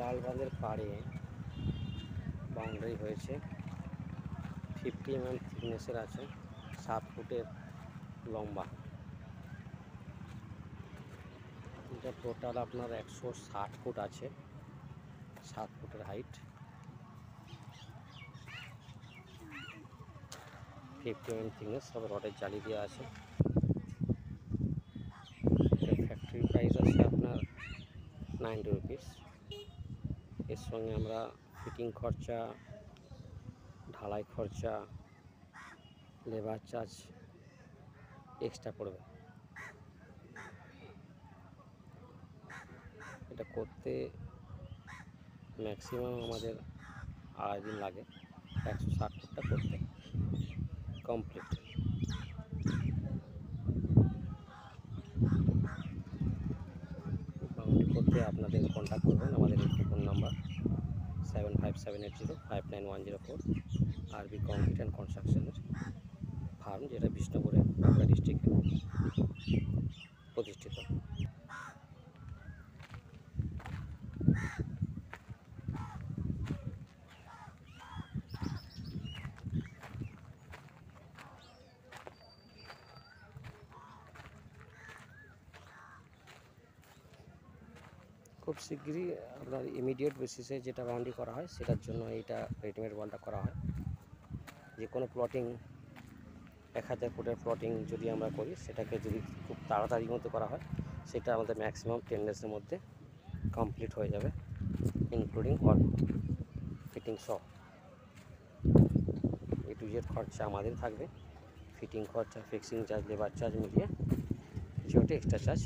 লাল বাঁধের পাড়ে বাউন্ডারি হয়েছে, 50 mm থিকনেসের আছে, 7 ফুটের লম্বা। এটা টোটাল আপনার 160 ফুট আছে, 7 ফুটের হাইট, 50 mm থিকনেস, সব রডের জালি দেওয়া আছে। ফ্যাক্টরি প্রাইস আছে আপনার 90 রুপিস। এর সঙ্গে আমরা ফিটিং খরচা, ঢালাই খরচা, লেবার চার্জ এক্সট্রা পড়বে। এটা করতে ম্যাক্সিমাম আমাদের 2.5 দিন লাগে, 160 ফুটটা করতে কমপ্লিট। বাউন্ডারি করতে আপনাদের কন্ট্যাক্ট করবেন আমাদের এই ফোন নাম্বার 7578059104। আরবি কংক্রিট অ্যান্ড কনস্ট্রাকশনের ফার্ম, যেটা বিষ্ণুপুরে বাঁকুড়া ডিস্ট্রিক্টে প্রতিষ্ঠিত। খুব শীঘ্রই আপনার ইমিডিয়েট বেসিসে যেটা বাউন্ডারি করা হয় সেটার জন্য এইটা রেডিমেড ওয়ালটা করা হয়। যে কোনো প্লটিং 1000 ফুটের প্লটিং যদি আমরা করি, সেটাকে যদি খুব তাড়াতাড়ির মধ্যে করা হয়, সেটা আমাদের ম্যাক্সিমাম 10 ডেজের মধ্যে কমপ্লিট হয়ে যাবে, ইনক্লুডিং অল ফিটিং সহ। এ টু জেড খরচা আমাদের থাকবে, ফিটিং খরচা, ফিক্সিং চার্জ, লেবার চার্জ মিলিয়ে কিছু একটা এক্সট্রা চার্জ